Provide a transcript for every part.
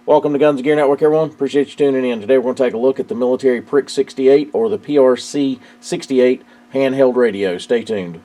Welcome to Guns and Gear Network, everyone. Appreciate you tuning in. Today we're going to take a look at the military PRC-68 or the PRC-68 handheld radio. Stay tuned.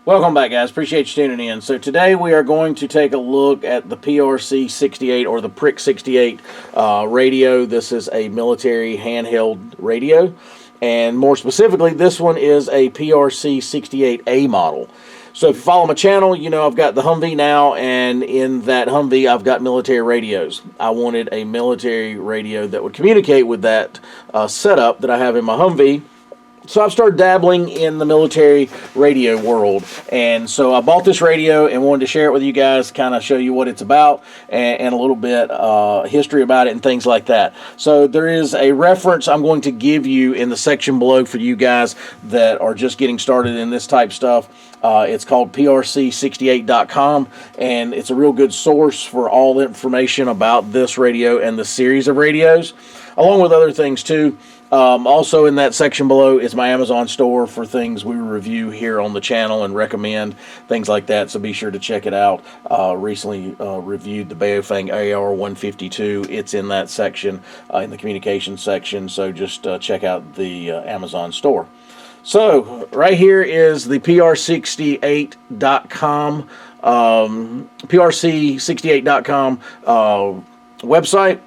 Welcome back, guys. Appreciate you tuning in. So today we are going to take a look at the PRC-68 or the PRC-68 radio. This is a military handheld radio, and more specifically, this one is a PRC-68A model. So if you follow my channel, you know I've got the Humvee now, and in that Humvee I've got military radios. I wanted a military radio that would communicate with that setup that I have in my Humvee. So I've started dabbling in the military radio world, and so I bought this radio and wanted to share it with you guys, kind of show you what it's about and a little bit history about it and things like that. So there is a reference I'm going to give you in the section below for you guys that are just getting started in this type stuff. It's called PRC-68.com, and it's a real good source for all the information about this radio and the series of radios, along with other things too. Also in that section below is my Amazon store for things we review here on the channel and recommend, things like that, so be sure to check it out. Recently reviewed the Baofeng AR-152. It's in that section, in the communications section, so just check out the Amazon store. So right here is the PRC-68.com PRC-68.com website.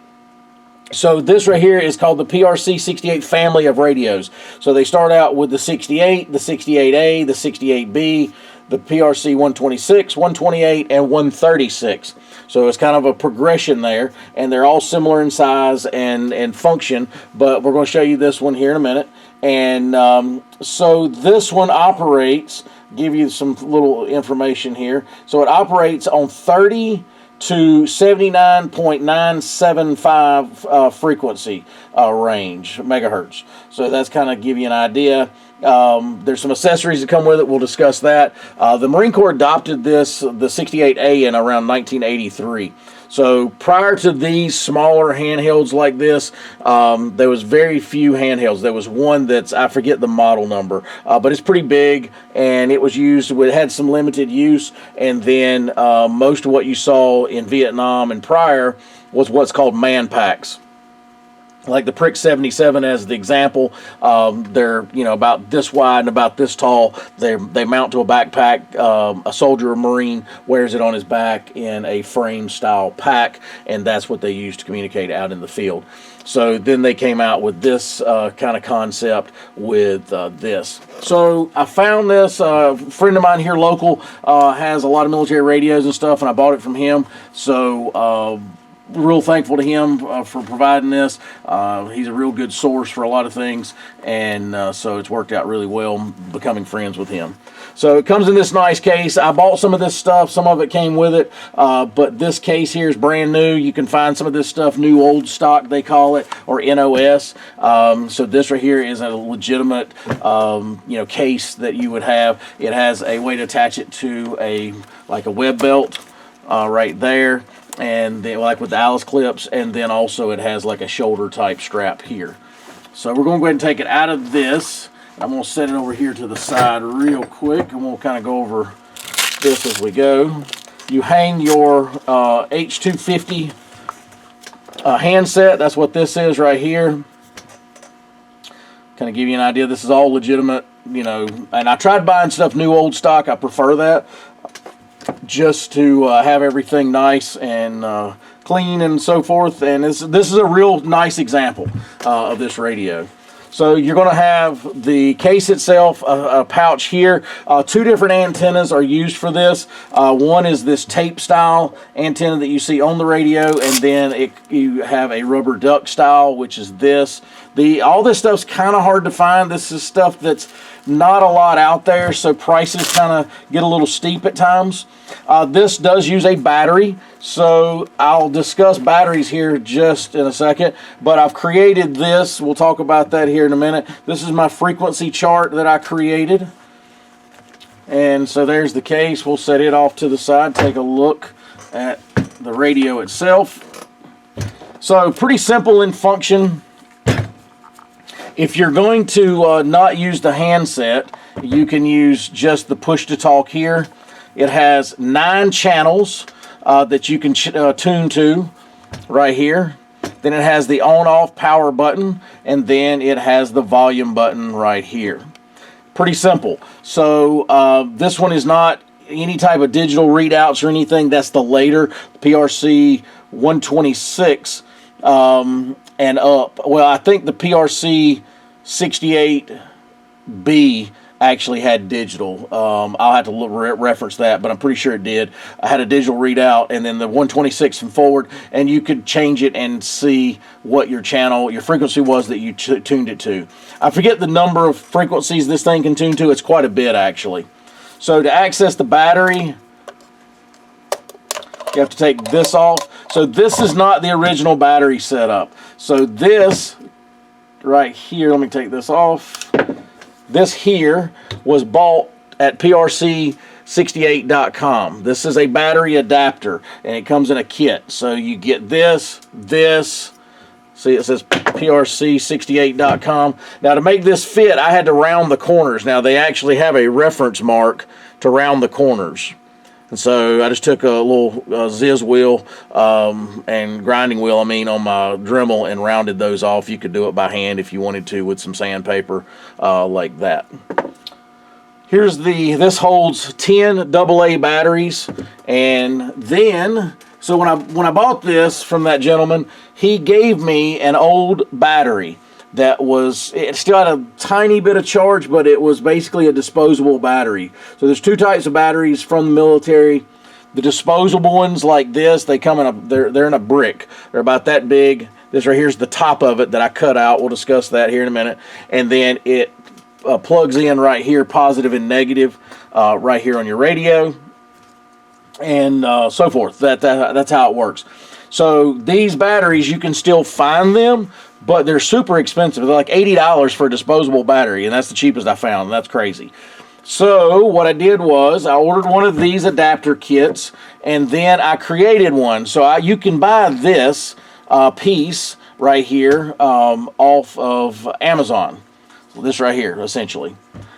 So this right here is called the PRC-68 family of radios. So they start out with the 68, the 68A, the 68B, the PRC-126, 128, and 136. So it's kind of a progression there, and they're all similar in size and function, but we're going to show you this one here in a minute. And so this one operates, give you some little information here. So it operates on 30 to 79.975 frequency range, megahertz. So that's kind of give you an idea. There's some accessories that come with it. We'll discuss that. The Marine Corps adopted this, the 68A, in around 1983. So prior to these smaller handhelds like this, there was very few handhelds. There was one that's, I forget the model number, but it's pretty big, and it was used, it had some limited use, and then most of what you saw in Vietnam and prior was what's called man packs. Like the PRC-77 as the example, they're about this wide and about this tall. They mount to a backpack. A soldier or Marine wears it on his back in a frame style pack, and that's what they use to communicate out in the field. So then they came out with this kind of concept with this. So I found this, a friend of mine here local has a lot of military radios and stuff, and I bought it from him. So real thankful to him for providing this. He's a real good source for a lot of things, and so it's worked out really well becoming friends with him. So it comes in this nice case. I bought some of this stuff. Some of it came with it, but this case here is brand new. You can find some of this stuff new old stock, they call it, or NOS. So this right here is a legitimate case that you would have. It has a way to attach it to like a web belt right there, and then, like with the Alice clips, and then also it has like a shoulder type strap here. So we're going to go ahead and take it out of this. I'm going to set it over here to the side real quick, and we'll kind of go over this as we go. You hang your H250 handset. That's what this is right here. Kind of give you an idea. This is all legitimate, and I tried buying stuff new old stock. I prefer that, just to have everything nice and clean and so forth. And this is a real nice example of this radio. So you're going to have the case itself, a pouch here. Two different antennas are used for this. One is this tape style antenna that you see on the radio, and then you have a rubber duck style, which is this. All this stuff's kind of hard to find. This is stuff that's not a lot out there, so prices kind of get a little steep at times. This does use a battery, so I'll discuss batteries here just in a second, but I've created this. We'll talk about that here in a minute. This is my frequency chart that I created. And so there's the case. We'll set it off to the side, take a look at the radio itself. So pretty simple in function. If you're going to not use the handset, you can use just the push-to-talk here. It has 9 channels that you can tune to right here. Then it has the on-off power button, and then it has the volume button right here. Pretty simple. So this one is not any type of digital readouts or anything. That's the later PRC 126 and up. Well, I think the PRC-68B actually had digital. I'll have to reference that, but I'm pretty sure it did. I had a digital readout, and then the 126 and forward, and you could change it and see what your channel, your frequency was that you tuned it to. I forget the number of frequencies this thing can tune to. It's quite a bit, actually. So to access the battery, you have to take this off. So this is not the original battery setup. So this right here, let me take this off. This here was bought at PRC-68.com. This is a battery adapter, and it comes in a kit. So you get this. See, it says PRC-68.com. Now, to make this fit, I had to round the corners. Now, they actually have a reference mark to round the corners. And so I just took a little Ziz wheel and grinding wheel, on my Dremel, and rounded those off. You could do it by hand if you wanted to with some sandpaper like that. Here's this holds 10 AA batteries, and then so when I bought this from that gentleman, he gave me an old battery that it still had a tiny bit of charge, but it was basically a disposable battery. So there's 2 types of batteries from the military. The disposable ones like this, they come in they're in a brick. They're about that big. This right here's the top of it that I cut out. We'll discuss that here in a minute. And then it plugs in right here, positive and negative, right here on your radio, and so forth. That's how it works. So these batteries, you can still find them, but they're super expensive. They're like $80 for a disposable battery, and that's the cheapest I found. And that's crazy. So what I did was I ordered one of these adapter kits, and then I created one. So you can buy this piece right here off of Amazon. This right here, essentially.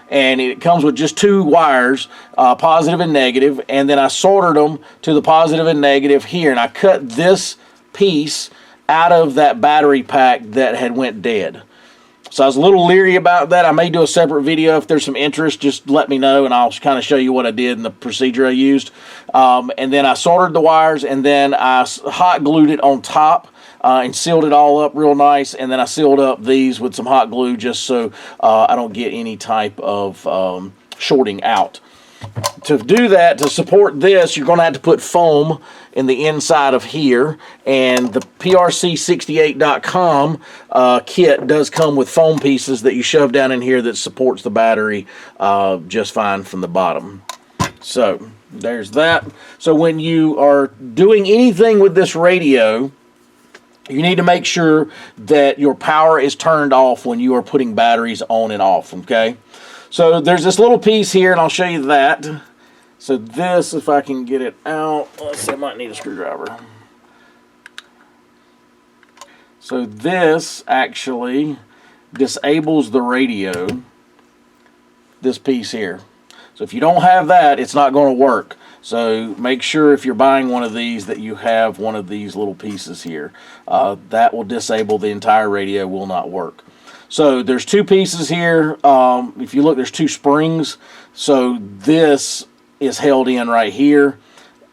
And it comes with just 2 wires, positive and negative, and then I soldered them to the positive and negative here, and I cut this piece out of that battery pack that had went dead. So I was a little leery about that. I may do a separate video if there's some interest. Just let me know, and I'll kind of show you what I did and the procedure I used. And then I soldered the wires, and then I hot glued it on top and sealed it all up real nice. And then I sealed up these with some hot glue just so I don't get any type of shorting out. To do that, to support this, you're going to have to put foam in the inside of here, and the PRC-68.com kit does come with foam pieces that you shove down in here that supports the battery just fine from the bottom. So there's that. So when you are doing anything with this radio, you need to make sure that your power is turned off when you are putting batteries on and off, okay? So there's this little piece here, and I'll show you that. So this, if I can get it out, let's see, I might need a screwdriver. So this actually disables the radio, this piece here. So if you don't have that, it's not going to work. So make sure if you're buying one of these that you have one of these little pieces here. That will disable the entire radio, will not work. So there's 2 pieces here. If you look, there's 2 springs. So this is held in right here,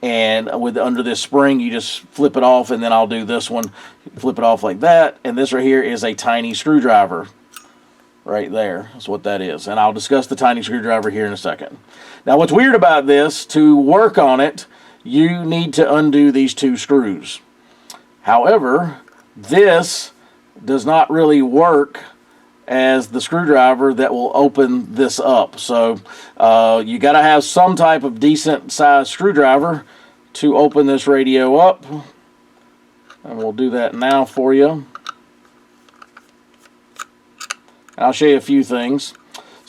and under this spring you just flip it off, and then I'll do this one, flip it off like that, and this right here is a tiny screwdriver right there. That's what that is, and I'll discuss the tiny screwdriver here in a second. Now what's weird about this, to work on it you need to undo these 2 screws. However, this does not really work as the screwdriver that will open this up. So you got to have some type of decent sized screwdriver to open this radio up. And we'll do that now for you. And I'll show you a few things.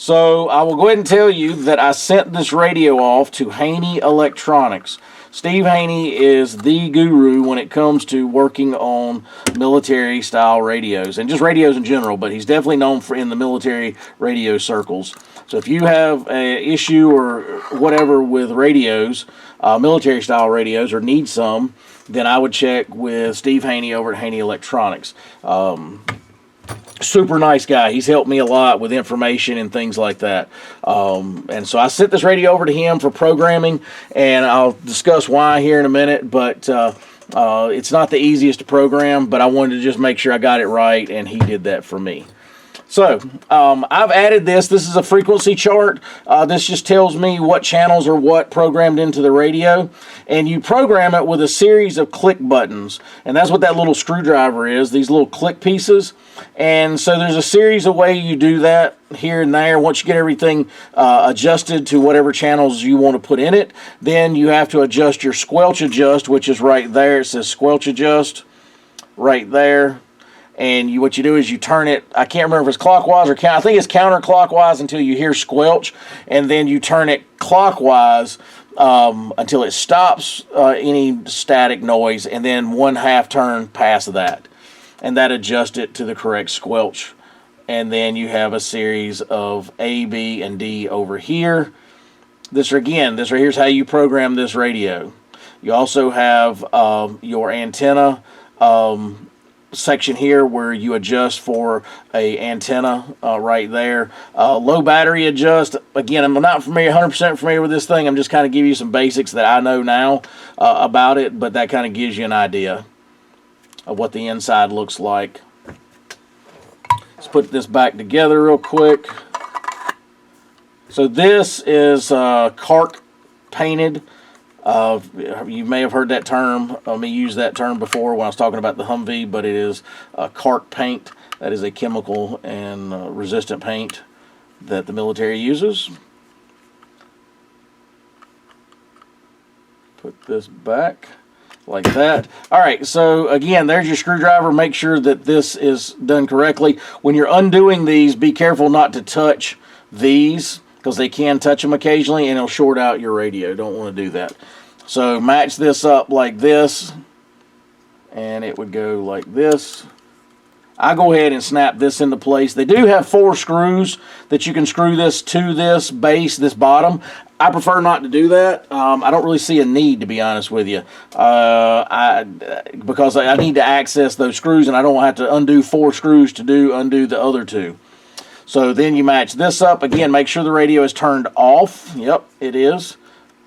So I will go ahead and tell you that I sent this radio off to Haney Electronics. Steve Haney is the guru when it comes to working on military style radios and just radios in general, but he's definitely known for in the military radio circles. So if you have an issue or whatever with radios, military style radios, or need some, then I would check with Steve Haney over at Haney Electronics. Super nice guy. He's helped me a lot with information and things like that. And so I sent this radio over to him for programming, and I'll discuss why here in a minute, but it's not the easiest to program, but I wanted to just make sure I got it right, and he did that for me. So I've added this. This is a frequency chart. This just tells me what channels are what programmed into the radio. And you program it with a series of click buttons. And that's what that little screwdriver is, these little click pieces. And so there's a series of ways you do that here and there. Once you get everything adjusted to whatever channels you want to put in it, then you have to adjust your squelch adjust, which is right there. It says squelch adjust right there. And what you do is you turn it, I can't remember if it's clockwise or I think it's counterclockwise until you hear squelch, and then you turn it clockwise until it stops any static noise, and then 1/2 turn past that. And that adjusts it to the correct squelch. And then you have a series of A, B, and D over here. This right here's how you program this radio. You also have your antenna section here where you adjust for a antenna right there. Low battery adjust. Again, I'm not 100% familiar with this thing. I'm just kind of giving you some basics that I know now about it, but that kind of gives you an idea of what the inside looks like. Let's put this back together real quick. So this is Cark painted. You may have heard that term, me use that term before when I was talking about the Humvee, but it is Cark paint. That is a chemical and resistant paint that the military uses. Put this back like that. Alright, so again, there's your screwdriver. Make sure that this is done correctly. When you're undoing these, be careful not to touch these, because they can touch them occasionally and it'll short out your radio. Don't want to do that. So match this up like this, and it would go like this. I go ahead and snap this into place. They do have 4 screws that you can screw this to this base, this bottom. I prefer not to do that. I don't really see a need, to be honest with you, because I need to access those screws, and I don't have to undo 4 screws to undo the other 2. So then you match this up. Again, make sure the radio is turned off. Yep, it is.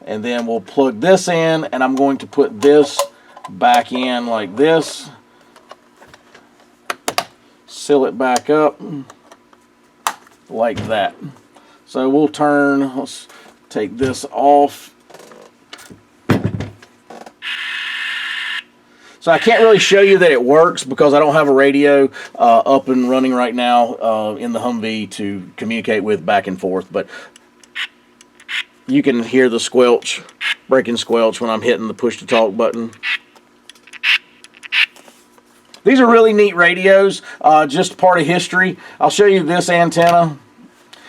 And then we'll plug this in, and I'm going to put this back in like this. Seal it back up like that. So we'll let's take this off. So I can't really show you that it works because I don't have a radio up and running right now in the Humvee to communicate with back and forth. But you can hear the squelch, breaking squelch when I'm hitting the push to talk button. These are really neat radios, just part of history. I'll show you this antenna.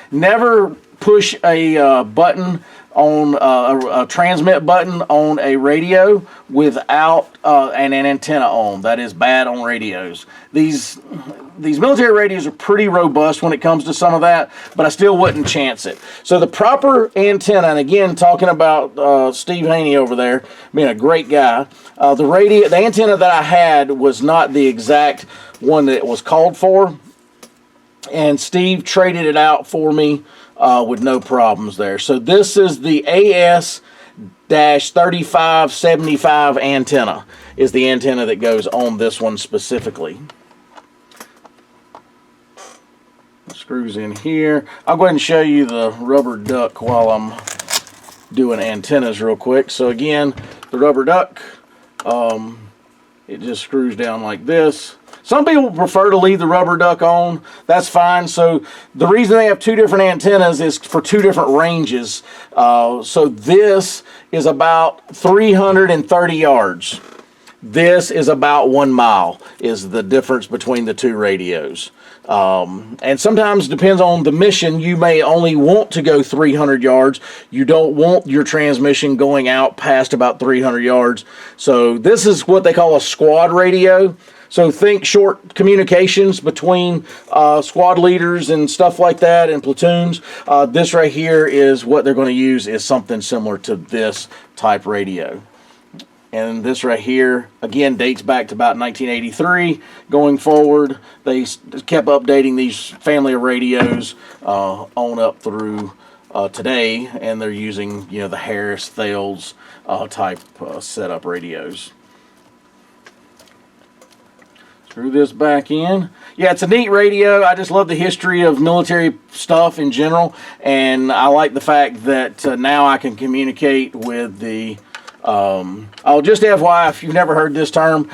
Never push a button on a transmit button on a radio without an antenna on. That is bad on radios. These military radios are pretty robust when it comes to some of that, but I still wouldn't chance it. So the proper antenna, and again, talking about Steve Haney over there, being a great guy, the antenna that I had was not the exact one that it was called for, and Steve traded it out for me with no problems there. So this is the AS-3575 antenna, is the antenna that goes on this one specifically. Screws in here. I'll go ahead and show you the rubber duck while I'm doing antennas real quick. So again, the rubber duck, it just screws down like this. Some people prefer to leave the rubber duck on. That's fine. So the reason they have 2 different antennas is for 2 different ranges. So this is about 330 yards. This is about 1 mile is the difference between the 2 radios. And sometimes, depends on the mission, you may only want to go 300 yards. You don't want your transmission going out past about 300 yards. So this is what they call a squad radio. So think short communications between squad leaders and stuff like that, and platoons. This right here is what they're going to use, is something similar to this type radio. And this right here, again, dates back to about 1983. Going forward, they kept updating these family of radios on up through today, and they're using, you know, the Harris Thales type setup radios. Screw this back in. Yeah, it's a neat radio. I just love the history of military stuff in general, and I like the fact that now I can communicate with the oh, just FYI, if you've never heard this term,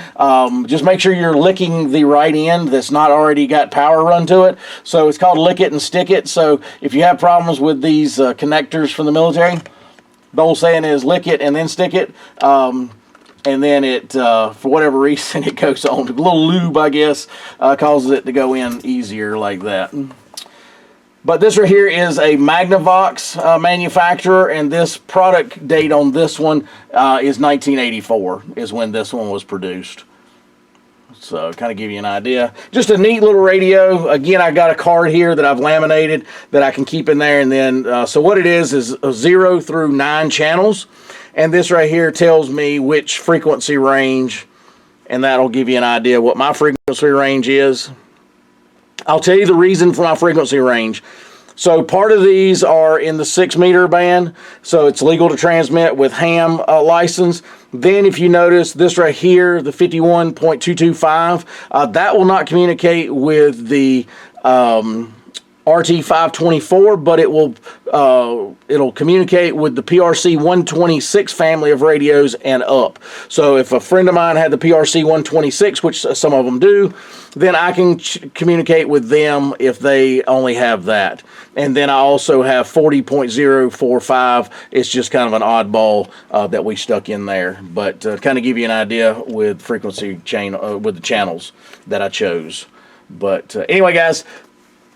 just make sure you're licking the right end that's not already got power run to it. So it's called lick it and stick it. So if you have problems with these connectors from the military, the old saying is lick it and then stick it. And then it, for whatever reason, it goes on. A little lube, I guess, causes it to go in easier like that. But this right here is a Magnavox manufacturer, and this product date on this one is 1984, is when this one was produced. So kind of give you an idea. Just a neat little radio. Again, I got a card here that I've laminated that I can keep in there. And then, so what it is 0 through 9 channels. And this right here tells me which frequency range, and that'll give you an idea what my frequency range is. I'll tell you the reason for my frequency range. So part of these are in the 6 meter band, so it's legal to transmit with ham license. Then if you notice this right here, the 51.225, that will not communicate with the RT524, but it will it'll communicate with the PRC-126 family of radios and up. So if a friend of mine had the PRC-126, which some of them do, then I can communicate with them if they only have that. And then I also have 40.045. It's just kind of an oddball that we stuck in there, but kind of give you an idea with frequency chain with the channels that I chose. But anyway, guys,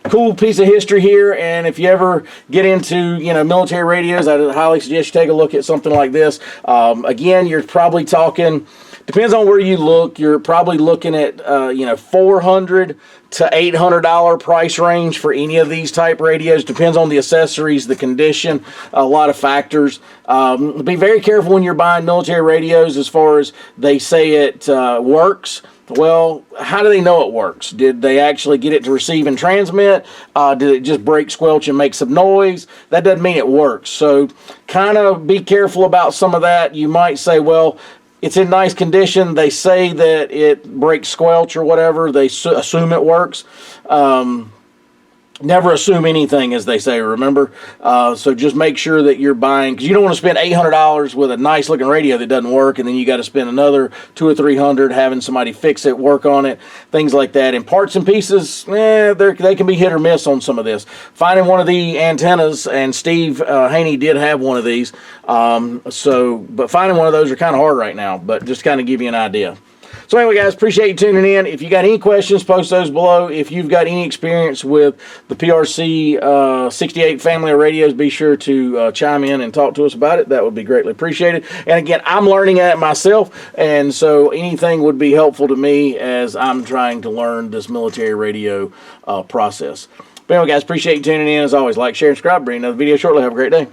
cool piece of history here, and if you ever get into, you know, military radios, I highly suggest you take a look at something like this. Again, you're probably talking, depends on where you look, you're probably looking at you know, $400 to $800 price range for any of these type radios. Depends on the accessories, the condition, a lot of factors. Be very careful when you're buying military radios as far as they say it works. Well, how do they know it works? Did they actually get it to receive and transmit? Did it just break, squelch, and make some noise? That doesn't mean it works. So kind of be careful about some of that. You might say, well, it's in nice condition. They say that it breaks, squelch, or whatever. They assume it works. Never assume anything, as they say, remember? So just make sure that you're buying, because you don't want to spend $800 with a nice looking radio that doesn't work, and then you got to spend another $200 or $300 having somebody fix it, work on it, things like that. And parts and pieces, they can be hit or miss on some of this. Finding one of the antennas, and Steve Haney did have one of these, but finding one of those are kind of hard right now, but just kind of give you an idea. So anyway, guys, appreciate you tuning in. If you got any questions, post those below. If you've got any experience with the PRC-68 family of radios, be sure to chime in and talk to us about it. That would be greatly appreciated. And again, I'm learning at it myself, and so anything would be helpful to me as I'm trying to learn this military radio process. But anyway, guys, appreciate you tuning in. As always, like, share, and subscribe. Bring another video shortly. Have a great day.